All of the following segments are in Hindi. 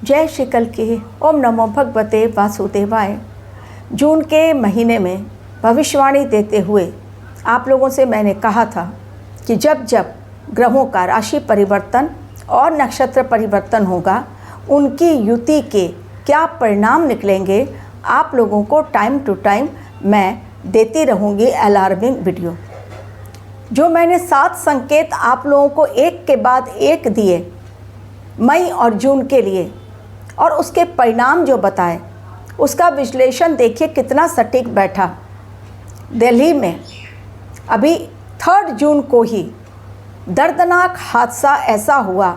जय श्री कल्कि। ओम नमो भगवते वासुदेवाय। जून के महीने में भविष्यवाणी देते हुए आप लोगों से मैंने कहा था कि जब जब ग्रहों का राशि परिवर्तन और नक्षत्र परिवर्तन होगा, उनकी युति के क्या परिणाम निकलेंगे, आप लोगों को टाइम टू टाइम मैं देती रहूँगी अलार्मिंग वीडियो। जो मैंने 7 संकेत आप लोगों को एक के बाद एक दिए मई और जून के लिए, और उसके परिणाम जो बताए, उसका विश्लेषण देखिए कितना सटीक बैठा। दिल्ली में अभी 3 जून को ही दर्दनाक हादसा ऐसा हुआ,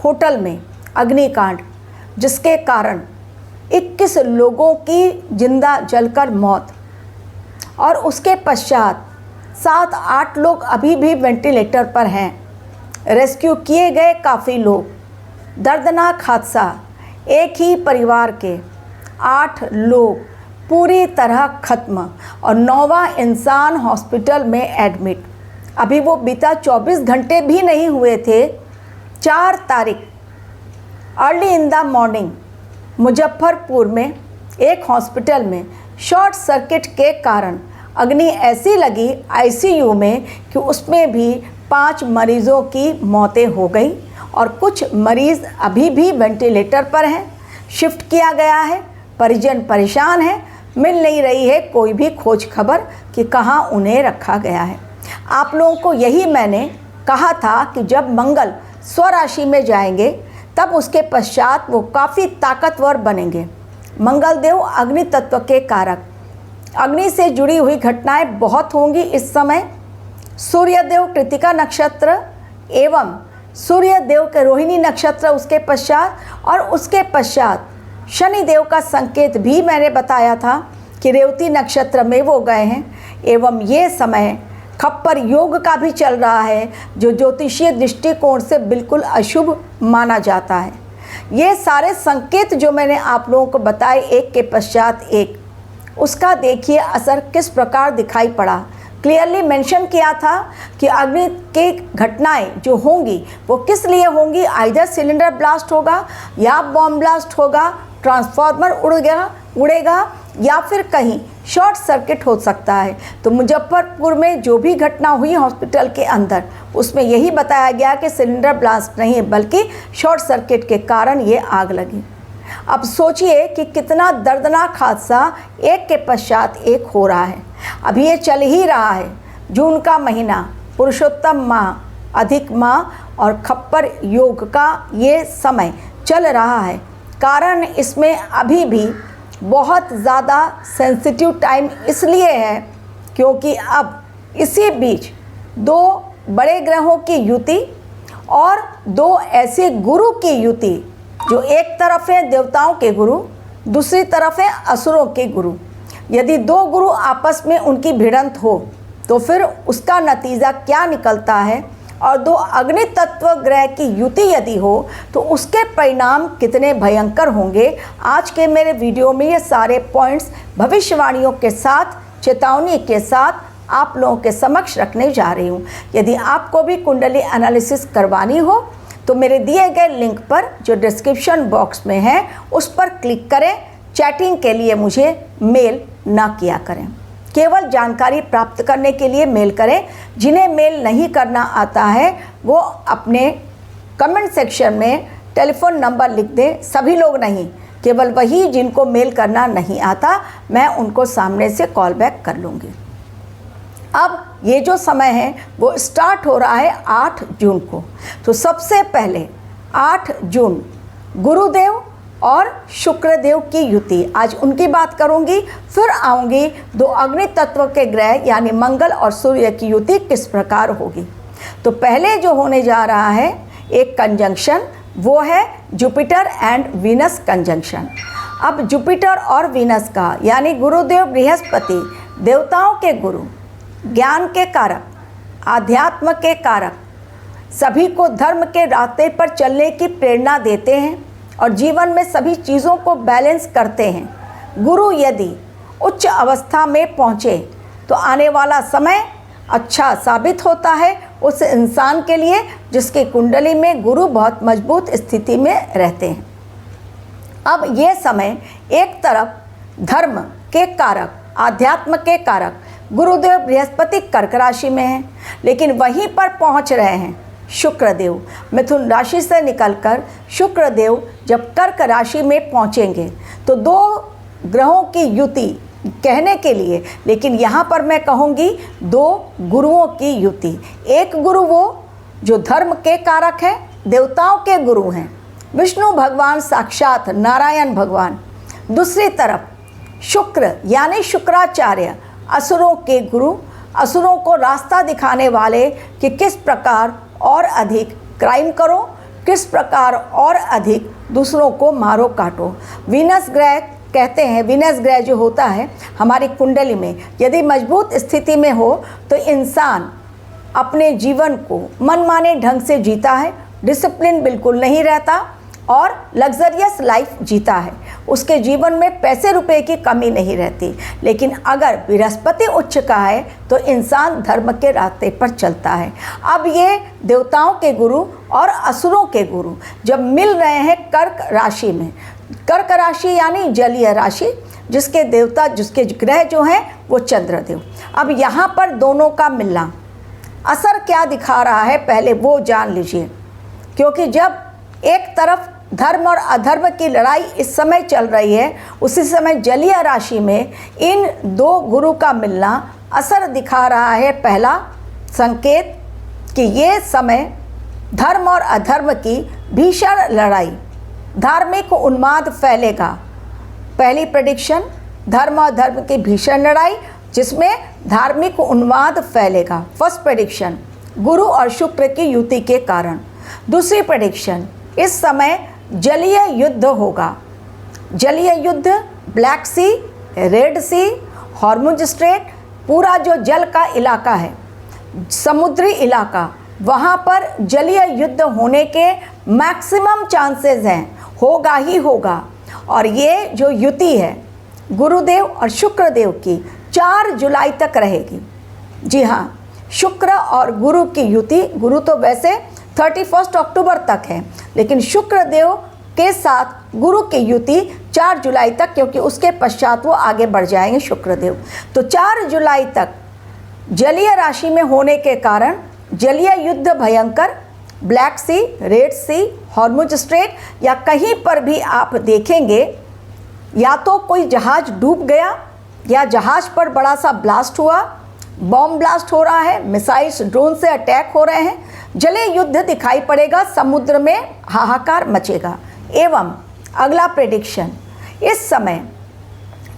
होटल में अग्निकांड, जिसके कारण 21 लोगों की जिंदा जलकर मौत, और उसके पश्चात 7-8 लोग अभी भी वेंटिलेटर पर हैं। रेस्क्यू किए गए काफ़ी लोग। दर्दनाक हादसा, एक ही परिवार के 8 लोग पूरी तरह ख़त्म और 9वां इंसान हॉस्पिटल में एडमिट। अभी वो बीता 24 घंटे भी नहीं हुए थे। 4 तारीख early in the morning Muzaffarpur में एक हॉस्पिटल में शॉर्ट सर्किट के कारण अग्नि ऐसी लगी आईसीयू में कि उसमें भी 5 मरीज़ों की मौतें हो गई और कुछ मरीज़ अभी भी वेंटिलेटर पर हैं। शिफ्ट किया गया है, परिजन परेशान हैं, मिल नहीं रही है कोई भी खोज खबर कि कहाँ उन्हें रखा गया है। आप लोगों को यही मैंने कहा था कि जब मंगल स्वराशि में जाएंगे तब उसके पश्चात वो काफ़ी ताकतवर बनेंगे। मंगल देव अग्नि तत्व के कारक, अग्नि से जुड़ी हुई घटनाएं बहुत होंगी इस समय। सूर्यदेव कृतिका नक्षत्र एवं सूर्यदेव के रोहिणी नक्षत्र उसके पश्चात, और उसके पश्चात शनिदेव का संकेत भी मैंने बताया था कि रेवती नक्षत्र में वो गए हैं। एवं ये समय खप्पर योग का भी चल रहा है, जो ज्योतिषीय दृष्टिकोण से बिल्कुल अशुभ माना जाता है। ये सारे संकेत जो मैंने आप लोगों को बताए एक के पश्चात एक, उसका देखिए असर किस प्रकार दिखाई पड़ा। क्लियरली मेंशन किया था कि अग्नि की घटनाएं जो होंगी वो किस लिए होंगी। आइदर सिलेंडर ब्लास्ट होगा या बॉम्ब ब्लास्ट होगा, ट्रांसफार्मर उड़ेगा या फिर कहीं शॉर्ट सर्किट हो सकता है। तो मुजफ्फरपुर में जो भी घटना हुई हॉस्पिटल के अंदर, उसमें यही बताया गया कि सिलेंडर ब्लास्ट नहीं बल्कि शॉर्ट सर्किट के कारण ये आग लगी। अब सोचिए कि कितना दर्दनाक हादसा एक के पश्चात एक हो रहा है। अभी ये चल ही रहा है, जून का महीना, पुरुषोत्तम माह, अधिक माह और खप्पर योग का ये समय चल रहा है। कारण इसमें अभी भी बहुत ज़्यादा सेंसिटिव टाइम इसलिए है क्योंकि अब इसी बीच 2 बड़े ग्रहों की युति और 2 ऐसे गुरु की युति, जो एक तरफ है देवताओं के गुरु, दूसरी तरफ है असुरों के गुरु। यदि 2 गुरु आपस में उनकी भिड़ंत हो तो फिर उसका नतीजा क्या निकलता है, और 2 अग्नि तत्व ग्रह की युति यदि हो तो उसके परिणाम कितने भयंकर होंगे। आज के मेरे वीडियो में ये सारे पॉइंट्स भविष्यवाणियों के साथ, चेतावनी के साथ आप लोगों के समक्ष रखने जा रही हूँ। यदि आपको भी कुंडली एनालिसिस करवानी हो तो मेरे दिए गए लिंक पर जो डिस्क्रिप्शन बॉक्स में है उस पर क्लिक करें। चैटिंग के लिए मुझे मेल ना किया करें, केवल जानकारी प्राप्त करने के लिए मेल करें। जिन्हें मेल नहीं करना आता है वो अपने कमेंट सेक्शन में टेलीफोन नंबर लिख दें। सभी लोग नहीं, केवल वही जिनको मेल करना नहीं आता, मैं उनको सामने से कॉल बैक कर लूँगी। अब ये जो समय है वो स्टार्ट हो रहा है 8 जून को। तो सबसे पहले 8 जून गुरुदेव और शुक्रदेव की युति, आज उनकी बात करूंगी। फिर आऊंगी 2 अग्नि तत्व के ग्रह यानी मंगल और सूर्य की युति किस प्रकार होगी। तो पहले जो होने जा रहा है एक कंजंक्शन, वो है जुपिटर एंड वीनस कंजंक्शन। अब जुपिटर और वीनस का यानी गुरुदेव बृहस्पति, देवताओं के गुरु, ज्ञान के कारक, आध्यात्म के कारक, सभी को धर्म के रास्ते पर चलने की प्रेरणा देते हैं और जीवन में सभी चीज़ों को बैलेंस करते हैं। गुरु यदि उच्च अवस्था में पहुँचे तो आने वाला समय अच्छा साबित होता है उस इंसान के लिए जिसकी कुंडली में गुरु बहुत मजबूत स्थिति में रहते हैं। अब ये समय एक तरफ धर्म के कारक, आध्यात्म के कारक गुरुदेव बृहस्पति कर्क राशि में हैं, लेकिन वहीं पर पहुंच रहे हैं शुक्रदेव। मिथुन राशि से निकलकर शुक्रदेव जब कर्क राशि में पहुंचेंगे तो दो ग्रहों की युति कहने के लिए, लेकिन यहाँ पर मैं कहूँगी दो गुरुओं की युति। एक गुरु वो जो धर्म के कारक हैं, देवताओं के गुरु हैं, विष्णु भगवान साक्षात नारायण भगवान। दूसरी तरफ शुक्र यानी शुक्राचार्य असुरों के गुरु, असुरों को रास्ता दिखाने वाले कि किस प्रकार और अधिक क्राइम करो, किस प्रकार और अधिक दूसरों को मारो काटो। वीनस ग्रह कहते हैं, वीनस ग्रह जो होता है हमारी कुंडली में यदि मजबूत स्थिति में हो तो इंसान अपने जीवन को मनमाने ढंग से जीता है, डिसिप्लिन बिल्कुल नहीं रहता और लग्जरियस लाइफ जीता है, उसके जीवन में पैसे रुपए की कमी नहीं रहती। लेकिन अगर बृहस्पति उच्च का है तो इंसान धर्म के रास्ते पर चलता है। अब ये देवताओं के गुरु और असुरों के गुरु जब मिल रहे हैं कर्क राशि में, कर्क राशि यानी जलीय राशि, जिसके देवता, जिसके ग्रह जो हैं वो चंद्रदेव। अब यहाँ पर दोनों का मिलना असर क्या दिखा रहा है पहले वो जान लीजिए, क्योंकि जब एक तरफ धर्म और अधर्म की लड़ाई इस समय चल रही है, उसी समय जलीय राशि में इन दो गुरु का मिलना असर दिखा रहा है। पहला संकेत कि ये समय धर्म और अधर्म की भीषण लड़ाई, धार्मिक उन्माद फैलेगा। पहली प्रेडिक्शन, धर्म और धर्म की भीषण लड़ाई जिसमें धार्मिक उन्माद फैलेगा। फर्स्ट प्रेडिक्शन, गुरु और शुक्र की युति के कारण। दूसरी प्रेडिक्शन, इस समय जलीय युद्ध होगा। जलीय युद्ध, ब्लैक सी, रेड सी, हॉर्मुज स्ट्रेट, पूरा जो जल का इलाका है, समुद्री इलाका, वहाँ पर जलीय युद्ध होने के मैक्सिमम चांसेस हैं, होगा ही होगा। और ये जो युति है गुरुदेव और शुक्रदेव की 4 जुलाई तक रहेगी। जी हाँ, शुक्र और गुरु की युति, गुरु तो वैसे 31 अक्टूबर तक है, लेकिन शुक्रदेव के साथ गुरु की युति 4 जुलाई तक, क्योंकि उसके पश्चात वो आगे बढ़ जाएंगे शुक्रदेव। तो 4 जुलाई तक जलीय राशि में होने के कारण जलीय युद्ध भयंकर, ब्लैक सी, रेड सी, हॉर्मुज स्ट्रेट, या कहीं पर भी आप देखेंगे या तो कोई जहाज़ डूब गया या जहाज़ पर बड़ा सा ब्लास्ट हुआ, बॉम्ब ब्लास्ट हो रहा है, मिसाइल्स ड्रोन से अटैक हो रहे हैं, जलीय युद्ध दिखाई पड़ेगा, समुद्र में हाहाकार मचेगा। एवं अगला प्रेडिक्शन, इस समय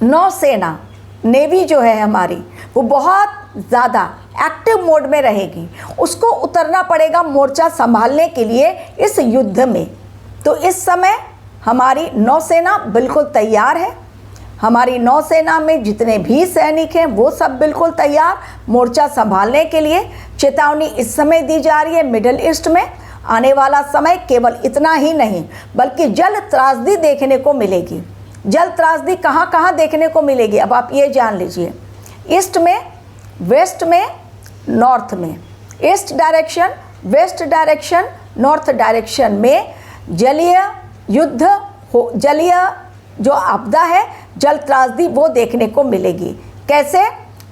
नौसेना, नेवी जो है हमारी, वो बहुत ज़्यादा एक्टिव मोड में रहेगी। उसको उतरना पड़ेगा मोर्चा संभालने के लिए इस युद्ध में। तो इस समय हमारी नौसेना बिल्कुल तैयार है। हमारी नौसेना में जितने भी सैनिक हैं वो सब बिल्कुल तैयार मोर्चा संभालने के लिए। चेतावनी इस समय दी जा रही है मिडिल ईस्ट में आने वाला समय केवल इतना ही नहीं, बल्कि जल त्रासदी देखने को मिलेगी। जल त्रासदी कहाँ कहाँ देखने को मिलेगी, अब आप ये जान लीजिए। ईस्ट में, वेस्ट में, नॉर्थ में। East direction, west direction, north direction में जलीय युद्ध हो, जलीय जो आपदा है, जल त्रासदी, वो देखने को मिलेगी। कैसे?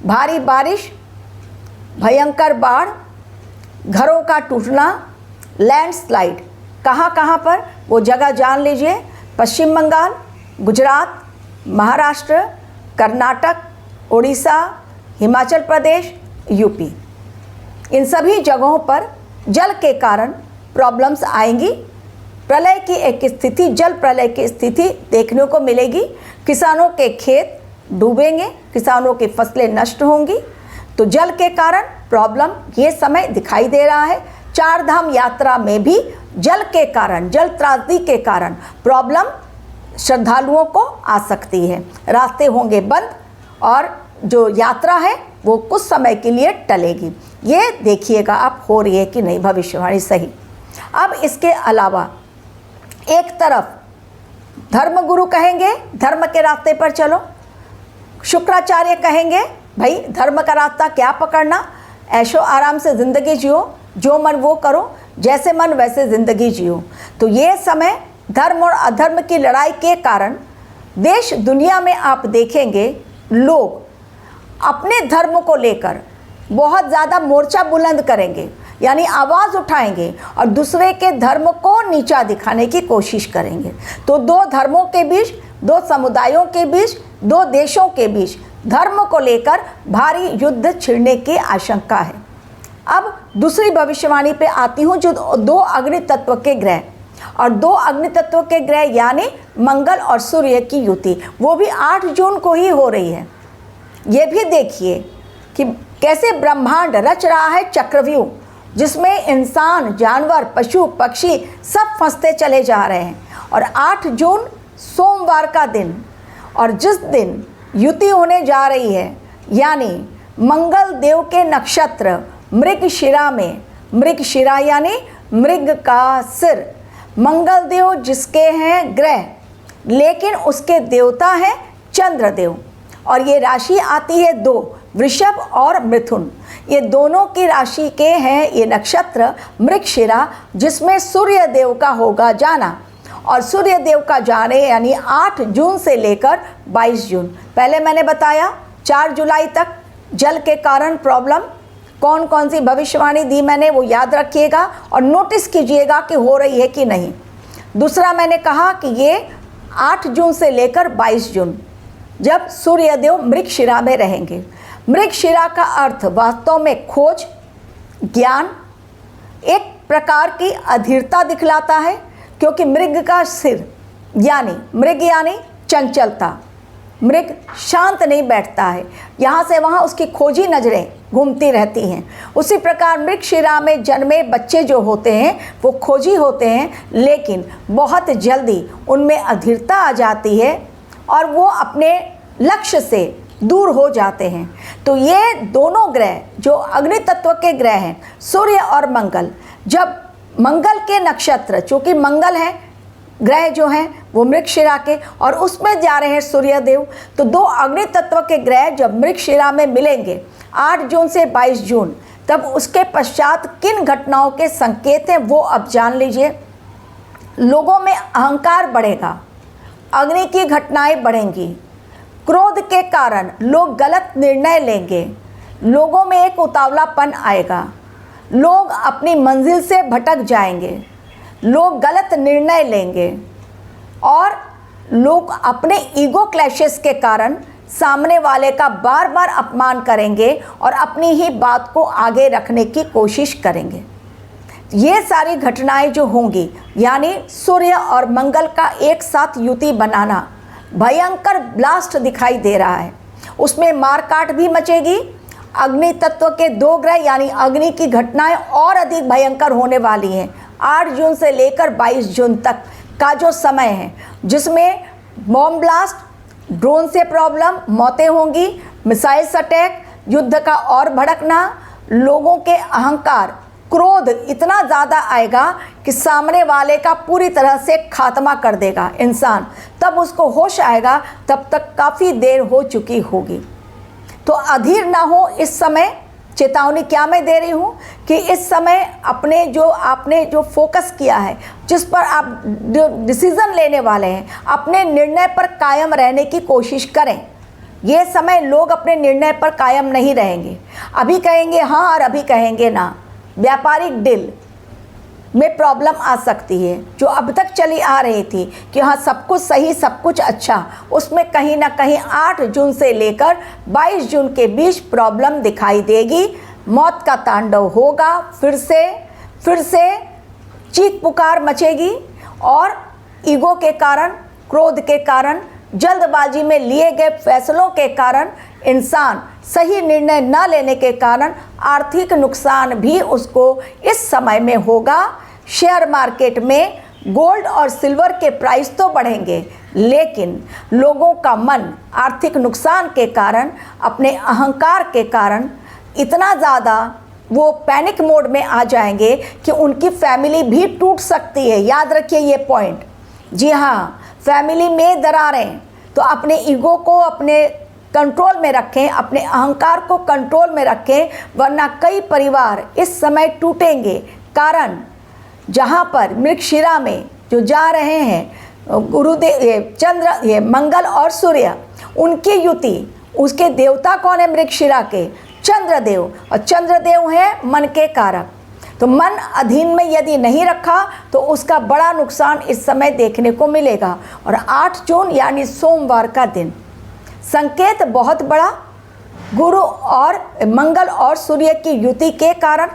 भारी बारिश, भयंकर बाढ़, घरों का टूटना, लैंडस्लाइड। कहाँ कहाँ पर, वो जगह जान लीजिए। पश्चिम बंगाल, गुजरात, महाराष्ट्र, कर्नाटक, उड़ीसा, हिमाचल प्रदेश, यूपी, इन सभी जगहों पर जल के कारण प्रॉब्लम्स आएंगी। प्रलय की एक स्थिति, जल प्रलय की स्थिति देखने को मिलेगी। किसानों के खेत डूबेंगे, किसानों की फसलें नष्ट होंगी। तो जल के कारण प्रॉब्लम ये समय दिखाई दे रहा है। 4 धाम यात्रा में भी जल के कारण, जल त्रासदी के कारण प्रॉब्लम श्रद्धालुओं को आ सकती है। रास्ते होंगे बंद और जो यात्रा है वो कुछ समय के लिए टलेगी। ये देखिएगा आप हो रही है कि नहीं भविष्यवाणी सही। अब इसके अलावा एक तरफ धर्मगुरु कहेंगे धर्म के रास्ते पर चलो, शुक्राचार्य कहेंगे भाई धर्म का रास्ता क्या पकड़ना, ऐशो आराम से ज़िंदगी जियो, जो मन वो करो, जैसे मन वैसे ज़िंदगी जियो। तो ये समय धर्म और अधर्म की लड़ाई के कारण देश दुनिया में आप देखेंगे लोग अपने धर्म को लेकर बहुत ज़्यादा मोर्चा बुलंद करेंगे, यानी आवाज़ उठाएंगे और दूसरे के धर्म को नीचा दिखाने की कोशिश करेंगे। तो दो धर्मों के बीच, दो समुदायों के बीच, दो देशों के बीच धर्म को लेकर भारी युद्ध छिड़ने की आशंका है। अब दूसरी भविष्यवाणी पे आती हूँ, जो दो अग्नि तत्व के ग्रह और दो अग्नि तत्व के ग्रह यानी मंगल और सूर्य की युति, वो भी 8 जून को ही हो रही है। ये भी देखिए कि कैसे ब्रह्मांड रच रहा है चक्रव्यूह, जिसमें इंसान, जानवर, पशु, पक्षी सब फंसते चले जा रहे हैं। और 8 जून सोमवार का दिन, और जिस दिन युति होने जा रही है, यानी मंगल देव के नक्षत्र मृगशिरा में, मृगशिरा यानी मृग का सिर, मंगल देव जिसके हैं ग्रह, लेकिन उसके देवता हैं चंद्रदेव। और ये राशि आती है 2, वृषभ और मिथुन, ये दोनों की राशि के हैं ये नक्षत्र मृगशिरा, जिसमें सूर्य देव का होगा जाना। और सूर्य देव का जाने यानी 8 जून से लेकर 22 जून। पहले मैंने बताया 4 जुलाई तक जल के कारण प्रॉब्लम, कौन कौन सी भविष्यवाणी दी मैंने वो याद रखिएगा और नोटिस कीजिएगा कि हो रही है कि नहीं। दूसरा मैंने कहा कि ये 8 जून से लेकर 22 जून जब सूर्यदेव मृगशिरा में रहेंगे। मृगशिरा का अर्थ वास्तव में खोज, ज्ञान, एक प्रकार की अधीरता दिखलाता है, क्योंकि मृग का सिर यानी मृग यानी चंचलता, मृग शांत नहीं बैठता है, यहाँ से वहाँ उसकी खोजी नज़रें घूमती रहती हैं। उसी प्रकार मृगशिरा में जन्मे बच्चे जो होते हैं वो खोजी होते हैं, लेकिन बहुत जल्दी उनमें अधीरता आ जाती है और वो अपने लक्ष्य से दूर हो जाते हैं। तो ये दोनों ग्रह जो अग्नि तत्व के ग्रह हैं, सूर्य और मंगल, जब मंगल के नक्षत्र, चूँकि मंगल है ग्रह जो हैं वो मृगशिरा के और उसमें जा रहे हैं सूर्यदेव, तो दो अग्नि तत्व के ग्रह जब मृगशिरा में मिलेंगे 8 जून से 22 जून, तब उसके पश्चात किन घटनाओं के संकेत हैं वो अब जान लीजिए। लोगों में अहंकार बढ़ेगा, अग्नि की घटनाएं बढ़ेंगी, क्रोध के कारण लोग गलत निर्णय लेंगे, लोगों में एक उतावलापन आएगा, लोग अपनी मंजिल से भटक जाएंगे, लोग गलत निर्णय लेंगे और लोग अपने ईगो क्लैशेस के कारण सामने वाले का बार बार अपमान करेंगे और अपनी ही बात को आगे रखने की कोशिश करेंगे। ये सारी घटनाएं जो होंगी, यानी सूर्य और मंगल का एक साथ युति बनाना, भयंकर ब्लास्ट दिखाई दे रहा है। उसमें मारकाट भी मचेगी, अग्नि तत्व के 2 ग्रह यानी अग्नि की घटनाएं और अधिक भयंकर होने वाली हैं। 8 जून से लेकर 22 जून तक का जो समय है, जिसमें बॉम्ब ब्लास्ट, ड्रोन से प्रॉब्लम, मौतें होंगी, मिसाइल्स अटैक, युद्ध का और भड़कना, लोगों के अहंकार, क्रोध इतना ज़्यादा आएगा कि सामने वाले का पूरी तरह से खात्मा कर देगा इंसान। तब उसको होश आएगा, तब तक काफ़ी देर हो चुकी होगी। तो अधीर ना हो इस समय। चेतावनी क्या मैं दे रही हूँ कि इस समय आपने जो फोकस किया है, जिस पर आप डिसीज़न लेने वाले हैं, अपने निर्णय पर कायम रहने की कोशिश करें। ये समय लोग अपने निर्णय पर कायम नहीं रहेंगे, अभी कहेंगे हाँ और अभी कहेंगे ना। व्यापारिक डील में प्रॉब्लम आ सकती है, जो अब तक चली आ रही थी कि हाँ सब कुछ सही, सब कुछ अच्छा, उसमें कहीं ना कहीं 8 जून से लेकर 22 जून के बीच प्रॉब्लम दिखाई देगी। मौत का तांडव होगा, फिर से चीख पुकार मचेगी और ईगो के कारण, क्रोध के कारण, जल्दबाजी में लिए गए फैसलों के कारण, इंसान सही निर्णय न लेने के कारण आर्थिक नुकसान भी उसको इस समय में होगा। शेयर मार्केट में गोल्ड और सिल्वर के प्राइस तो बढ़ेंगे, लेकिन लोगों का मन आर्थिक नुकसान के कारण, अपने अहंकार के कारण इतना ज़्यादा वो पैनिक मोड में आ जाएंगे कि उनकी फैमिली भी टूट सकती है। याद रखिए ये पॉइंट। जी हाँ, फैमिली में दरारें, तो अपने ईगो को अपने कंट्रोल में रखें, अपने अहंकार को कंट्रोल में रखें, वरना कई परिवार इस समय टूटेंगे। कारण जहाँ पर मृगशिरा में जो जा रहे हैं गुरुदेव, ये चंद्र, ये मंगल और सूर्य, उनकी युति, उसके देवता कौन है? मृगशिरा के चंद्रदेव, और चंद्रदेव है मन के कारक। तो मन अधीन में यदि नहीं रखा तो उसका बड़ा नुकसान इस समय देखने को मिलेगा। और 8 जून यानी सोमवार का दिन, संकेत बहुत बड़ा, गुरु और मंगल और सूर्य की युति के कारण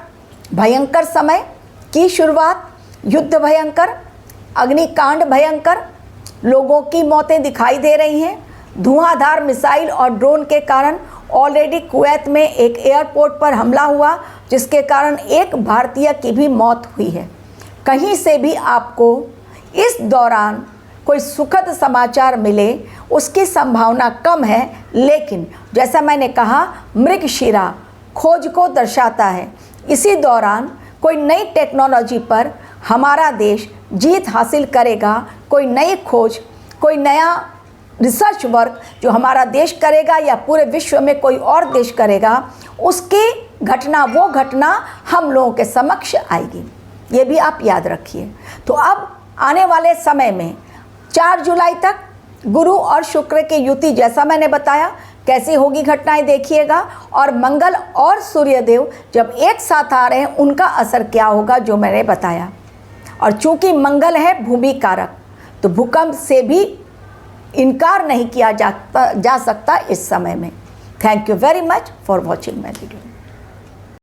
भयंकर समय की शुरुआत, युद्ध भयंकर, अग्निकांड भयंकर, लोगों की मौतें दिखाई दे रही हैं। धुआंधार मिसाइल और ड्रोन के कारण ऑलरेडी कुवैत में एक एयरपोर्ट पर हमला हुआ, जिसके कारण एक भारतीय की भी मौत हुई है। कहीं से भी आपको इस दौरान कोई सुखद समाचार मिले उसकी संभावना कम है, लेकिन जैसा मैंने कहा मृगशिरा खोज को दर्शाता है। इसी दौरान कोई नई टेक्नोलॉजी पर हमारा देश जीत हासिल करेगा, कोई नई खोज, कोई नया रिसर्च वर्क जो हमारा देश करेगा या पूरे विश्व में कोई और देश करेगा, उसकी घटना, वो घटना हम लोगों के समक्ष आएगी। ये भी आप याद रखिए। तो अब आने वाले समय में 4 जुलाई तक गुरु और शुक्र की युति, जैसा मैंने बताया, कैसी होगी घटनाएं देखिएगा। और मंगल और सूर्यदेव जब एक साथ आ रहे हैं उनका असर क्या होगा, जो मैंने बताया। और चूंकि मंगल है भूमि कारक, तो भूकंप से भी इनकार नहीं किया जा सकता इस समय में। Thank you very much for watching my video.